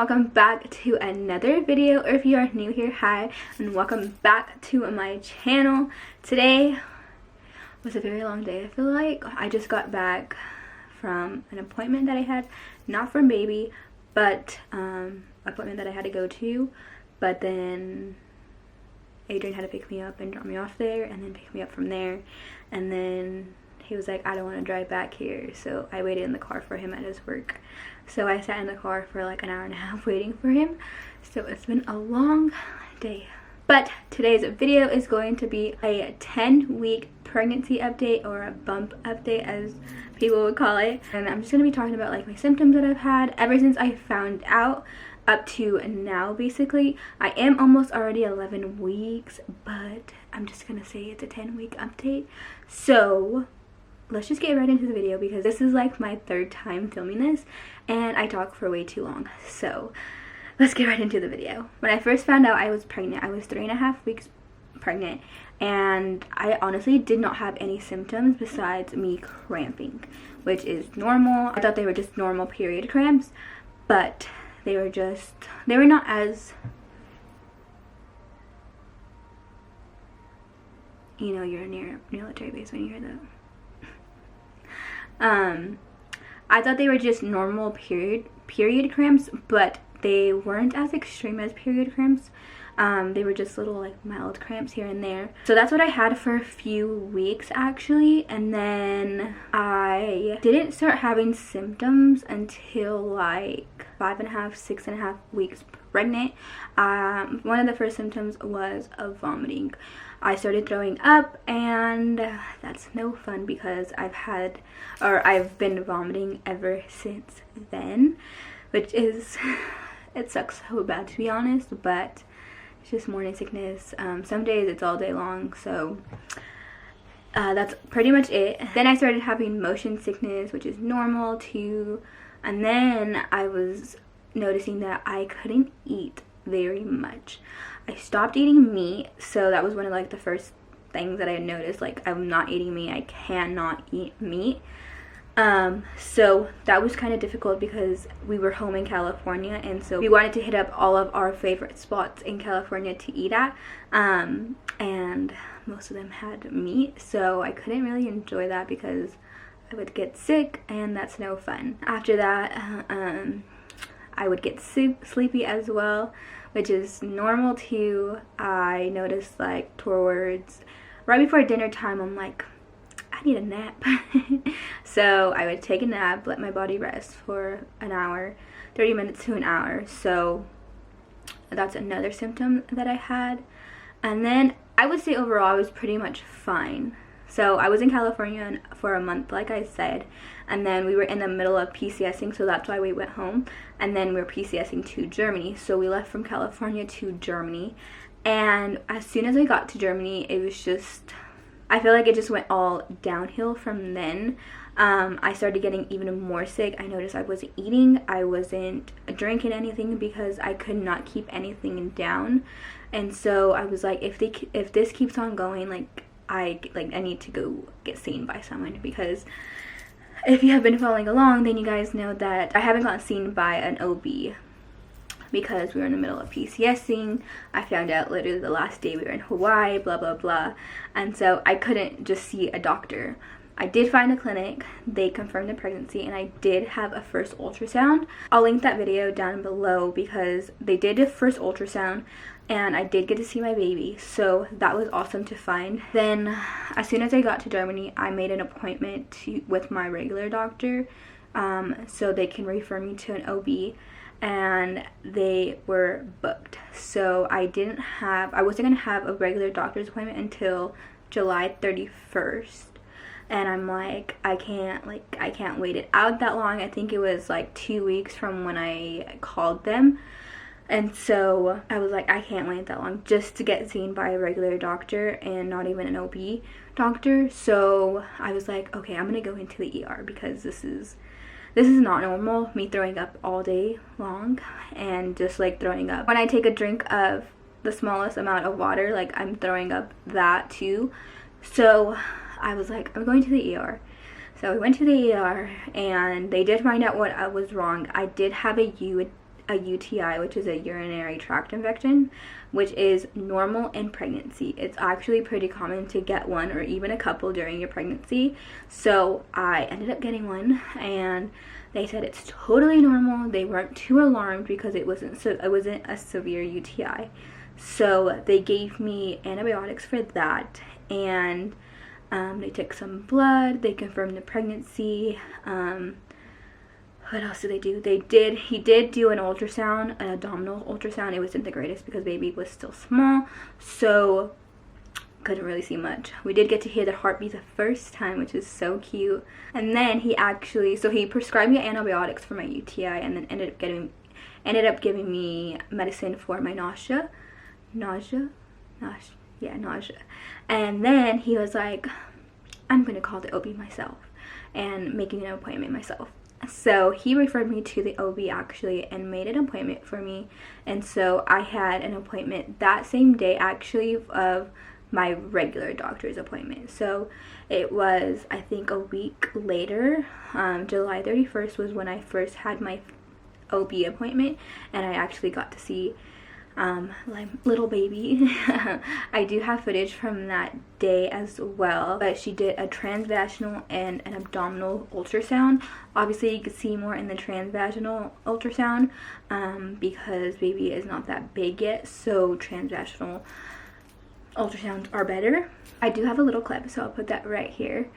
welcome back to another video, or if you are new here, hi and welcome back to my channel. Today was a very long day. I feel like I just got back from an appointment that I had, not from baby, but appointment that I had to go to, but then Adrian had to pick me up and drop me off there and then pick me up from there, and then he was like, I don't want to drive back here, so I waited in the car for him at his work. So I sat in the car for like an hour and a half waiting for him. So it's been a long day. But today's video is going to be a 10-week pregnancy update, or a bump update as people would call it. And I'm just going to be talking about like my symptoms that I've had ever since I found out up to now. Basically, I am almost already 11 weeks, but I'm just going to say it's a 10-week update. So let's just get right into the video, because this is like my third time filming this and I talk for way too long. So let's get right into the video. When I first found out I was pregnant, I was 3.5 weeks pregnant, and I honestly did not have any symptoms besides me cramping, which is normal. I thought they were just normal period cramps, but they were not as, you know, you're near a military base when you hear that. I thought they were just normal period cramps, but they weren't as extreme as period cramps. They were just little like mild cramps here and there. So that's what I had for a few weeks actually, and then I didn't start having symptoms until like 5.5, 6.5 weeks pregnant. One of the first symptoms was of vomiting. I started throwing up, and that's no fun because I've been vomiting ever since then, which is, it sucks so bad to be honest, but it's just morning sickness. Some days it's all day long, so that's pretty much it. Then I started having motion sickness, which is normal too, and then I was noticing that I couldn't eat very much. I stopped eating meat, so that was one of like the first things that I noticed, like I'm not eating meat. I cannot eat meat. So that was kind of difficult because we were home in California, and so we wanted to hit up all of our favorite spots in California to eat at, and most of them had meat, so I couldn't really enjoy that because I would get sick, and that's no fun. After that, I would get sleepy as well, which is normal too. I noticed like towards right before dinner time, I'm like, I need a nap. So I would take a nap, let my body rest for an hour, 30 minutes to an hour. So that's another symptom that I had. And then I would say overall I was pretty much fine. So I was in California for a month, like I said, and then we were in the middle of PCSing, so that's why we went home, and then we were PCSing to Germany. So we left from California to Germany, and as soon as I got to Germany, it was just, I feel like it just went all downhill from then. I started getting even more sick. I noticed I wasn't eating, I wasn't drinking anything because I could not keep anything down, and so I was like, if this keeps on going, like I need to go get seen by someone, because if you have been following along, then you guys know that I haven't gotten seen by an OB because we were in the middle of PCSing. I found out literally the last day we were in Hawaii, blah blah blah, and so I couldn't just see a doctor. I did find a clinic, they confirmed the pregnancy, and I did have a first ultrasound. I'll link that video down below because they did a first ultrasound and I did get to see my baby, so that was awesome to find. Then as soon as I got to Germany, I made an appointment with my regular doctor, so they can refer me to an OB, and they were booked. So I wasn't gonna have a regular doctor's appointment until July 31st. And I'm like, I can't wait it out that long. I think it was like 2 weeks from when I called them. And so I was like, I can't wait that long just to get seen by a regular doctor and not even an OB doctor. So I was like, okay, I'm gonna go into the ER because this is not normal, me throwing up all day long and just like throwing up. When I take a drink of the smallest amount of water, like I'm throwing up that too. So I was like, I'm going to the ER. So we went to the ER and they did find out what was wrong. I did have a a UTI, which is a urinary tract infection, which is normal in pregnancy. It's actually pretty common to get one or even a couple during your pregnancy. So I ended up getting one, and they said it's totally normal. They weren't too alarmed because it wasn't a severe UTI. So they gave me antibiotics for that, and they took some blood. They confirmed the pregnancy. What else did they do? He did do an ultrasound, an abdominal ultrasound. It wasn't the greatest because baby was still small, so couldn't really see much. We did get to hear the heartbeat the first time, which is so cute. And then he prescribed me antibiotics for my UTI, and then ended up giving me medicine for my nausea. And then he was like, I'm gonna call the OB myself and making an appointment myself. So he referred me to the OB actually and made an appointment for me. And so I had an appointment that same day actually of my regular doctor's appointment. So it was, I think, a week later. July 31st was when I first had my OB appointment, and I actually got to see like little baby. I do have footage from that day as well, but she did a transvaginal and an abdominal ultrasound. Obviously you could see more in the transvaginal ultrasound because baby is not that big yet, so transvaginal ultrasounds are better. I do have a little clip, so I'll put that right here.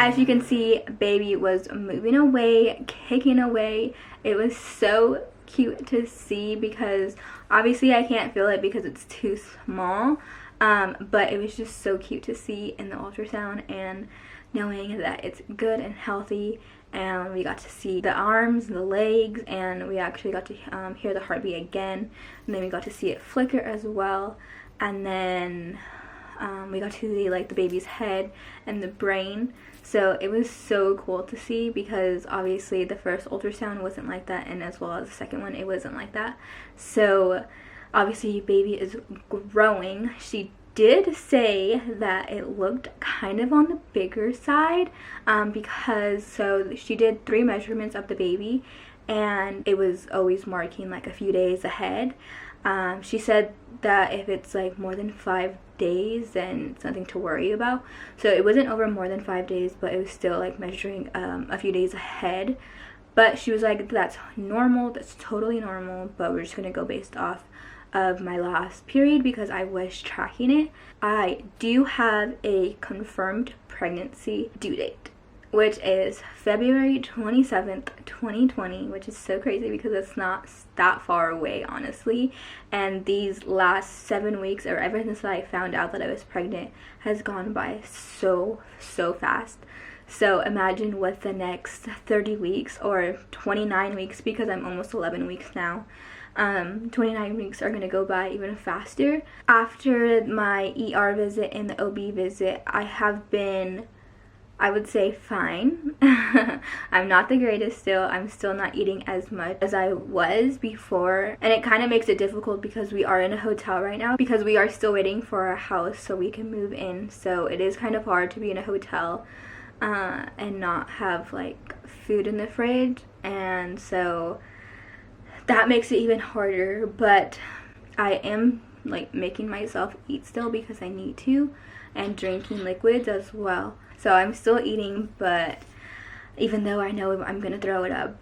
As you can see, baby was moving away, kicking away. It was so cute to see because obviously I can't feel it because it's too small, but it was just so cute to see in the ultrasound and knowing that it's good and healthy. And we got to see the arms, the legs, and we actually got to hear the heartbeat again, and then we got to see it flicker as well. And then we got to see like the baby's head and the brain. So it was so cool to see because obviously the first ultrasound wasn't like that, and as well as the second one, it wasn't like that. So obviously baby is growing. She did say that it looked kind of on the bigger side because so she did 3 measurements of the baby, and it was always marking like a few days ahead. She said that if it's like more than 5 days, then it's nothing to worry about. So it wasn't over more than 5 days, but it was still like measuring a few days ahead. But she was like, that's normal, that's totally normal, but we're just gonna go based off of my last period because I was tracking it. I do have a confirmed pregnancy due date, which is February 27th, 2020, which is so crazy because it's not that far away, honestly. And these last 7 weeks, or ever since I found out that I was pregnant, has gone by so fast. So imagine what the next 30 weeks or 29 weeks, because I'm almost 11 weeks now, 29 weeks are going to go by even faster. After my ER visit and the OB visit, I have been, I would say, fine. I'm not the greatest still. I'm still not eating as much as I was before. And it kind of makes it difficult because we are in a hotel right now because we are still waiting for our house so we can move in. So it is kind of hard to be in a hotel and not have like food in the fridge. And so that makes it even harder. But I am like making myself eat still because I need to, and drinking liquids as well. So I'm still eating, but even though I know I'm gonna throw it up,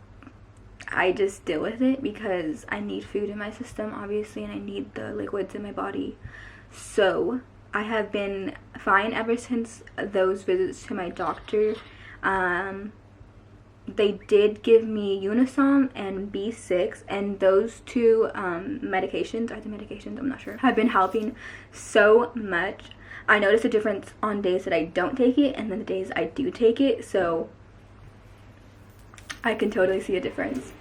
I just deal with it because I need food in my system, obviously, and I need the liquids in my body. So I have been fine ever since those visits to my doctor. They did give me Unisom and B6, and those 2 medications, I'm not sure, have been helping so much. I notice a difference on days that I don't take it and then the days I do take it, so I can totally see a difference.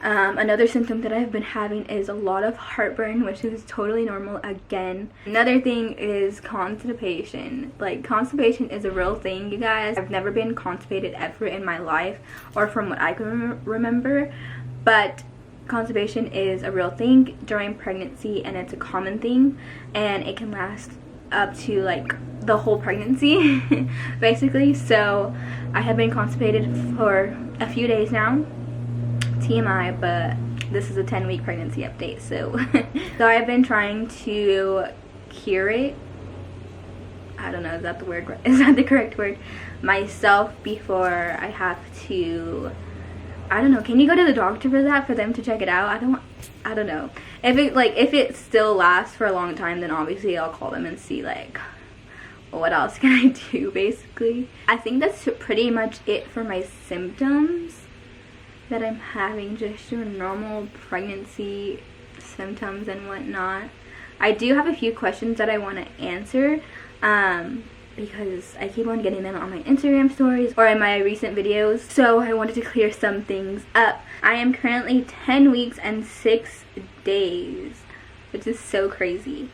Another symptom that I've been having is a lot of heartburn, which is totally normal again. Another thing is constipation. Like, constipation is a real thing, you guys. I've never been constipated ever in my life, or from what I can remember, but constipation is a real thing during pregnancy, and it's a common thing, and it can last up to like the whole pregnancy basically. So I have been constipated for a few days now. TMI, but this is a 10-week pregnancy update, so so I've been trying to cure it. I don't know, is that the word? Is that the correct word? Myself before I have to, I don't know, can you go to the doctor for that, for them to check it out? I don't know. If it still lasts for a long time, then obviously I'll call them and see like what else can I do, basically. I think that's pretty much it for my symptoms that I'm having, just your normal pregnancy symptoms and whatnot. I do have a few questions that I want to answer because I keep on getting them on my Instagram stories or in my recent videos, so I wanted to clear some things up. I am currently 10 weeks and 6 days, which is so crazy.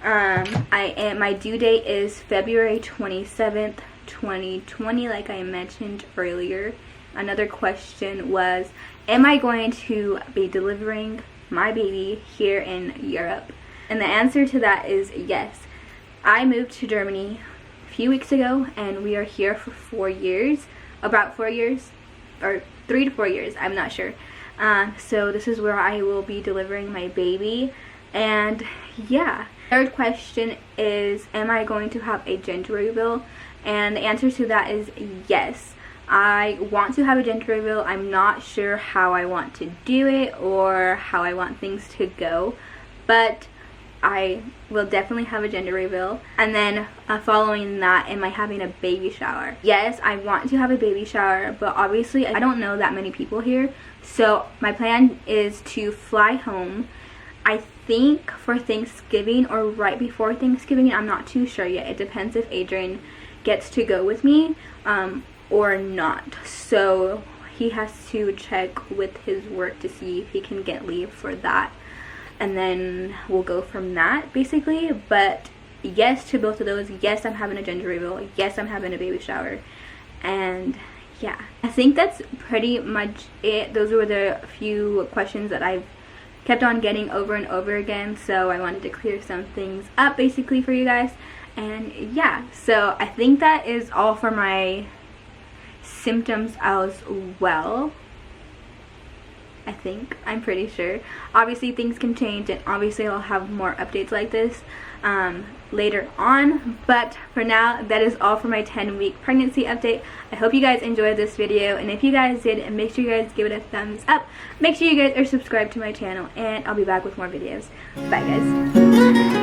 My due date is February 27th, 2020, like I mentioned earlier. Another question was, am I going to be delivering my baby here in Europe? And the answer to that is yes. I moved to Germany a few weeks ago, and we are here for 4 years, about 4 years, or 3 to 4 years, I'm not sure. So this is where I will be delivering my baby, and yeah. Third question is, am I going to have a gender reveal? And the answer to that is yes. I want to have a gender reveal. I'm not sure how I want to do it or how I want things to go, but I will definitely have a gender reveal. And then following that, am I having a baby shower? Yes, I want to have a baby shower, but obviously I don't know that many people here, so my plan is to fly home, I think for Thanksgiving or right before Thanksgiving. I'm not too sure yet. It depends if Adrian gets to go with me or not, so he has to check with his work to see if he can get leave for that, and then we'll go from that basically. But yes to both of those. Yes, I'm having a gender reveal. Yes, I'm having a baby shower. And yeah, I think that's pretty much it. Those were the few questions that I've kept on getting over and over again, so I wanted to clear some things up basically for you guys. And yeah, so I think that is all for my symptoms as well. I'm pretty sure. Obviously things can change, and obviously I'll have more updates like this later on, but for now that is all for my 10-week pregnancy update. I hope you guys enjoyed this video, and if you guys did, make sure you guys give it a thumbs up. Make sure you guys are subscribed to my channel, and I'll be back with more videos. Bye guys.